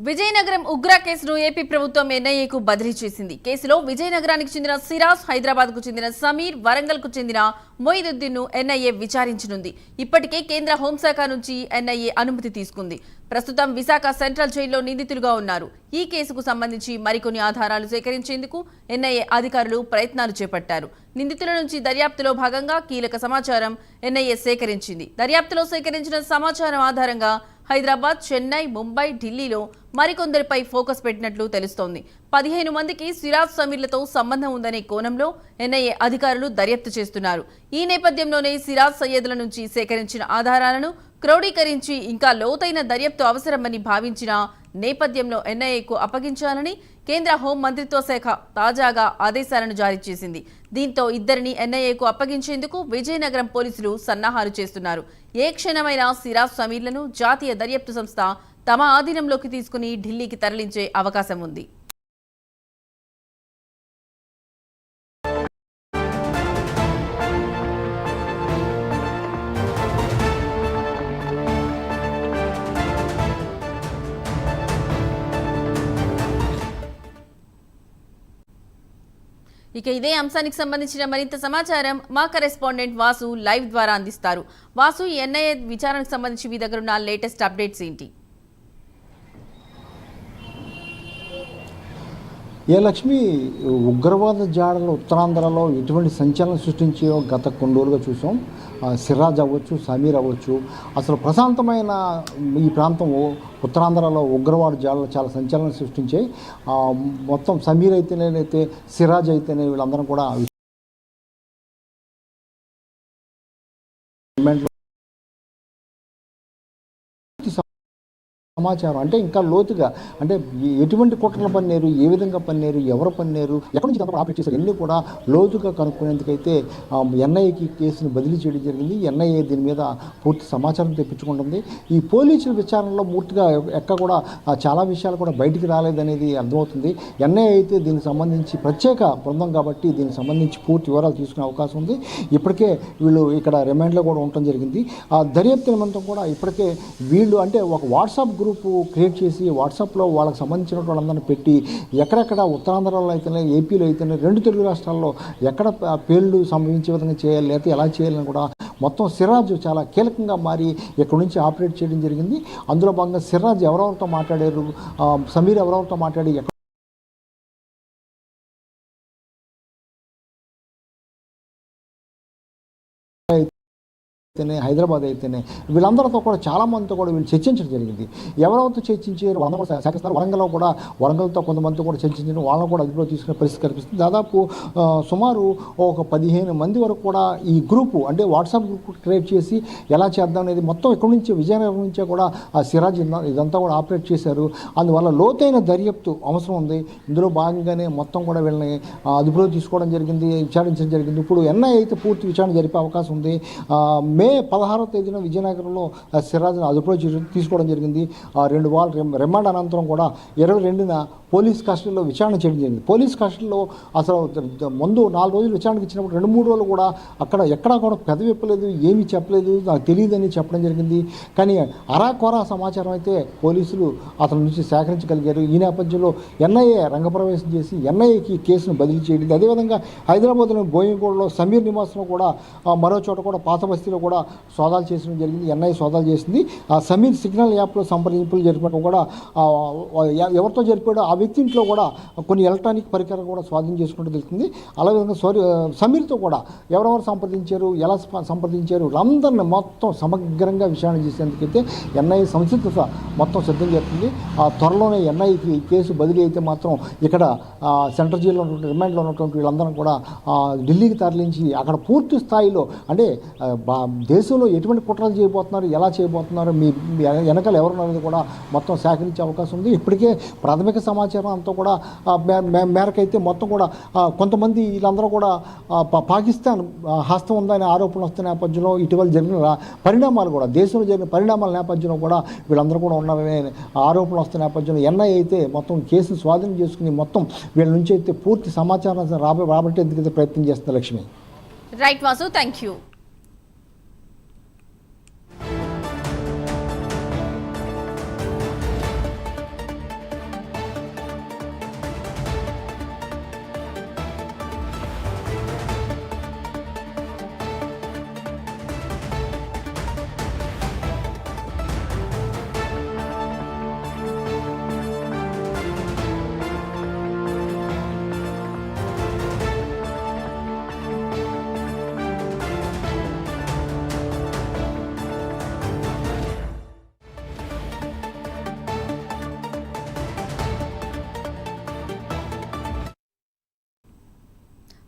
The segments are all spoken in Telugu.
విజయనగరం ఉగ్ర కేసును ఏపీ ప్రభుత్వం ఎన్ఐఏకు బదిలీ చేసింది. కేసులో విజయనగరానికి చెందిన సిరాజ్, హైదరాబాద్ కు చెందిన సమీర్, వరంగల్ కు చెందిన మొయిదుద్దీన్ ను ఎన్ఐఏ విచారించనుంది. ఇప్పటికే కేంద్ర హోంశాఖ నుంచి ఎన్ఐఏ అనుమతి తీసుకుంది. ప్రస్తుతం విశాఖ సెంట్రల్ జైల్లో నిందితులుగా ఉన్నారు. ఈ కేసుకు సంబంధించి మరికొన్ని ఆధారాలు సేకరించేందుకు ఎన్ఐఏ అధికారులు ప్రయత్నాలు చేపట్టారు. నిందితుల నుంచి దర్యాప్తులో భాగంగా కీలక సమాచారం ఎన్ఐఏ సేకరించింది. దర్యాప్తులో సేకరించిన సమాచారం ఆధారంగా హైదరాబాద్, చెన్నై, ముంబై, ఢిల్లీలో మరికొందరిపై ఫోకస్ పెట్టినట్లు తెలుస్తోంది. 15 మందికి సిరాజ్, సమీర్లతో సంబంధం ఉందనే కోణంలో ఎన్ఐఏ అధికారులు దర్యాప్తు చేస్తున్నారు. ఈ నేపథ్యంలోనే సిరాజ్, సయ్యద్ల నుంచి సేకరించిన ఆధారాలను క్రోడీకరించి ఇంకా లోతైన దర్యాప్తు అవసరమని భావించిన నేపథ్యంలో ఎన్ఐఏకు అప్పగించాలని కేంద్ర హోం మంత్రిత్వ శాఖ తాజాగా ఆదేశాలను జారీ చేసింది. దీంతో ఇద్దరిని ఎన్ఐఏకు అప్పగించేందుకు విజయనగరం పోలీసులు సన్నాహాలు చేస్తున్నారు. ఏ క్షణమైనా సిరాజ్, సమీర్లను జాతీయ దర్యాప్తు సంస్థ తమ ఆధీనంలోకి తీసుకుని ఢిల్లీకి తరలించే అవకాశం ఉంది. ఇక ఇదే అంశానికి సంబంధించిన మరింత సమాచారం మా కరెస్పాండెంట్ వాసు లైవ్ ద్వారా అందిస్తారు. వాసు, ఈ ఎన్ఐఏ విచారణకు సంబంధించి మీ దగ్గర ఉన్న లేటెస్ట్ అప్డేట్స్ ఏంటి? లక్ష్మి, ఉగ్రవాద జాడలు ఉత్తరాంధ్రలో ఎటువంటి సంచలనం సృష్టించాయో గత కొన్ని రోజులుగా చూసాం. సిరాజ్ అవ్వచ్చు, సమీర్ అవ్వచ్చు, అసలు ప్రశాంతమైన ఈ ప్రాంతం ఉత్తరాంధ్రలో ఉగ్రవాద జాడలు చాలా సంచలనం సృష్టించాయి. మొత్తం సమీర్ అయితేనేనైతే, సిరాజ్ అయితేనే వీళ్ళందరం కూడా సమాచారం అంటే ఇంకా లోతుగా, అంటే ఎటువంటి కుట్రలు పన్నేరు, ఏ విధంగా పన్నేరు, ఎవరు పన్నేరు, ఎక్కడి నుంచి అంతా ఆపరేట్ చేశారు, ఇవన్నీ కూడా లోతుగా కనుక్కునేందుకైతే ఎన్ఐఏకి కేసును బదిలీ చేయడం జరిగింది. ఎన్ఐఏ దీని మీద పూర్తి సమాచారం తెప్పించుకుంటుంది. ఈ పోలీసుల విచారణలో పూర్తిగా ఎక్కడ కూడా చాలా విషయాలు కూడా బయటికి రాలేదనేది అర్థమవుతుంది. ఎన్ఐఏ అయితే దీనికి సంబంధించి ప్రత్యేక బృందం కాబట్టి దీనికి సంబంధించి పూర్తి వివరాలు తీసుకునే అవకాశం ఉంది. ఇప్పటికే వీళ్ళు ఇక్కడ రిమాండ్లో కూడా ఉండటం జరిగింది. ఆ దర్యాప్తు నిమిత్తం కూడా ఇప్పటికే వీళ్ళు అంటే ఒక వాట్సాప్ గ్రూప్ క్రియేట్ చేసి వాట్సాప్లో వాళ్ళకి సంబంధించిన వాళ్ళందరినీ పెట్టి ఎక్కడెక్కడ ఉత్తరాంధ్రలో అయితేనే, ఏపీలో అయితేనే, 2 తెలుగు రాష్ట్రాల్లో ఎక్కడ పేర్లు సంభవించే విధంగా చేయాలి, లేకపోతే ఎలా చేయాలని కూడా మొత్తం సిరాజ్ చాలా కీలకంగా మారి ఇక్కడి నుంచి ఆపరేట్ చేయడం జరిగింది. అందులో భాగంగా సిరాజ్ ఎవరెవరితో మాట్లాడారు, సమీర్ ఎవరెవరితో మాట్లాడి అయితేనే, హైదరాబాద్ అయితేనే వీళ్ళందరితో కూడా చాలామందితో కూడా వీళ్ళు చర్చించడం జరిగింది. ఎవరెవరితో చర్చించారు వాళ్ళని కూడా సేకరిస్తారు. వరంగల్తో కొంతమందితో కూడా చర్చించడం, వాళ్ళని కూడా అదుపులో తీసుకునే పరిస్థితి కనిపిస్తుంది. దాదాపు సుమారు ఒక 15 మంది వరకు కూడా ఈ గ్రూపు అంటే వాట్సాప్ గ్రూప్ క్రియేట్ చేసి ఎలా చేద్దాం అనేది మొత్తం ఇక్కడి నుంచి విజయనగరం నుంచే కూడా సిరాజ్ ఇదంతా కూడా ఆపరేట్ చేశారు. అందువల్ల లోతైన దర్యాప్తు అవసరం ఉంది. ఇందులో భాగంగానే మొత్తం కూడా వీళ్ళని అదుపులో తీసుకోవడం జరిగింది, విచారించడం జరిగింది. ఇప్పుడు ఎన్ఐఏ అయితే పూర్తి విచారణ జరిపే అవకాశం ఉంది. మే 16వ తేదీన విజయనగరంలో సిరాజ్ను అదుపులో తీసుకోవడం జరిగింది. 2 వారాల రిమాండ్ అనంతరం కూడా 22న పోలీస్ కస్టడీలో విచారణ చేయడం జరిగింది. పోలీస్ కస్టడీలో అసలు ముందు 4 రోజులు విచారణకు ఇచ్చినప్పుడు 2-3 రోజులు కూడా ఎక్కడా కూడా పెదవిప్పలేదు, ఏమీ చెప్పలేదు, నాకు తెలియదని చెప్పడం జరిగింది. కానీ అరాకొరా సమాచారం అయితే పోలీసులు అతని నుంచి సేకరించగలిగారు. ఈ నేపథ్యంలో ఎన్ఐఏ రంగప్రవేశం చేసి ఎన్ఐఏకి కేసును బదిలీ చేయడం. అదేవిధంగా హైదరాబాద్లోని బోయింగూడలో సమీర్ నివాసంలో కూడా మరో చోట కూడా పాత బస్తీలో కూడా సోదాలు చేయడం జరిగింది. ఎన్ఐఏ సోదాలు చేసింది. సమీర్ సిగ్నల్ యాప్లో సంప్రదింపులు జరిపినట్టు కూడా ఎవరితో జరిపాడో ఆ వ్యక్తి ఇంట్లో కూడా కొన్ని ఎలక్ట్రానిక్ పరికరాలు కూడా స్వాధీనం చేసుకుంటూ తెలుస్తుంది. అలాగే సమీర్తో కూడా ఎవరెవరు సంప్రదించారు, ఎలా సంప్రదించారు, వీళ్ళందరినీ మొత్తం సమగ్రంగా విచారణ చేసేందుకైతే ఎన్ఐఏ సంసిద్ధత మొత్తం సిద్ధం చేస్తుంది. త్వరలోనే ఎన్ఐఏకి కేసు బదిలీ అయితే మాత్రం ఇక్కడ సెంట్రల్ జైల్లో ఉన్నటువంటి రిమాండ్లో ఉన్నటువంటి వీళ్ళందరం కూడా ఢిల్లీకి తరలించి అక్కడ పూర్తి స్థాయిలో అంటే దేశంలో ఎటువంటి కుట్రలు చేయబోతున్నారు, ఎలా చేయబోతున్నారు, మీ వెనకాల ఎవరున్నారనేది కూడా మొత్తం సేకరించే అవకాశం ఉంది. ఇప్పటికే ప్రాథమిక సమాచారం అంతా కూడా మేరకైతే మొత్తం కూడా కొంతమంది వీళ్ళందరూ కూడా పాకిస్తాన్ హస్తం ఉందనే ఆరోపణలు వస్తున్న నేపథ్యంలో ఇటీవల జరిగిన పరిణామాలు కూడా దేశంలో జరిగిన పరిణామాల నేపథ్యంలో కూడా వీళ్ళందరూ కూడా ఉన్నారనే ఆరోపణలు వస్తున్న నేపథ్యంలో ఎన్ఐఏ అయితే మొత్తం కేసును స్వాధీనం చేసుకుని మొత్తం వీళ్ళ నుంచి అయితే పూర్తి సమాచారం రాబట్టేందుకైతే ప్రయత్నం చేస్తుంది. Lakshmi. Right Vasu, thank you.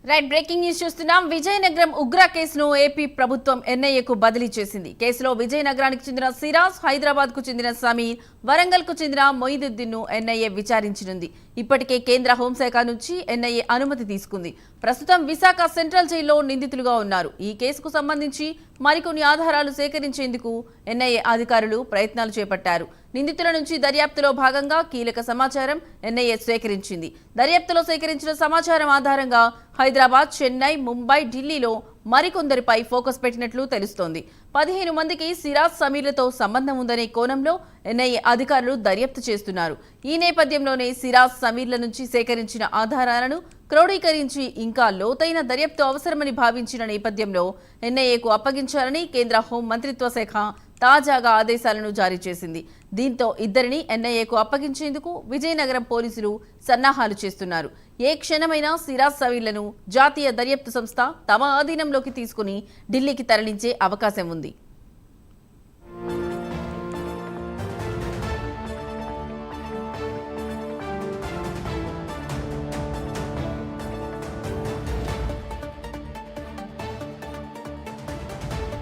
Right breaking news చూస్తున్నాం. విజయనగరం ఉగ్ర కేసును ఏపీ ప్రభుత్వం ఎన్ఐఏకు బదిలీ చేసింది. కేసులో విజయనగరానికి చెందిన సిరాజ్, హైదరాబాద్ కు చెందిన సమీర్, వరంగల్ కు చెందిన మొయిదుద్దీన్ ను ఎన్ఐఏ విచారించనుంది. ఇప్పటికే కేంద్ర హోంశాఖ నుంచి ఎన్ఐఏ అనుమతి తీసుకుంది. ప్రస్తుతం విశాఖ సెంట్రల్ జైల్లో నిందితులుగా ఉన్నారు. ఈ కేసుకు సంబంధించి మరికొన్ని ఆధారాలు సేకరించేందుకు ఎన్ఐఏ అధికారులు ప్రయత్నాలు చేపట్టారు. నిందితుల నుంచి దర్యాప్తులో భాగంగా కీలక సమాచారం ఎన్ఐఏ సేకరించింది. దర్యాప్తులో సేకరించిన సమాచారం ఆధారంగా హైదరాబాద్, చెన్నై, ముంబై, ఢిల్లీలో మరికొందరిపై ఫోకస్ పెట్టినట్లు తెలుస్తోంది. 15 మందికి సిరాజ్, సమీర్లతో సంబంధం ఉందనే కోణంలో ఎన్ఐఏ అధికారులు దర్యాప్తు చేస్తున్నారు. ఈ నేపథ్యంలోనే సిరాజ్, సమీర్ల నుంచి సేకరించిన ఆధారాలను క్రోడీకరించి ఇంకా లోతైన దర్యాప్తు అవసరమని భావించిన నేపథ్యంలో ఎన్ఐఏకు అప్పగించాలని కేంద్ర హోం మంత్రిత్వ శాఖ తాజాగా ఆదేశాలను జారీ చేసింది. దీంతో ఇద్దరిని ఎన్ఐఏకు అప్పగించేందుకు విజయనగరం పోలీసులు సన్నాహాలు చేస్తున్నారు. ఏ క్షణమైనా సిరాజ్, సమీర్లను జాతీయ దర్యాప్తు సంస్థ తమ ఆధీనంలోకి తీసుకుని ఢిల్లీకి తరలించే అవకాశం ఉంది.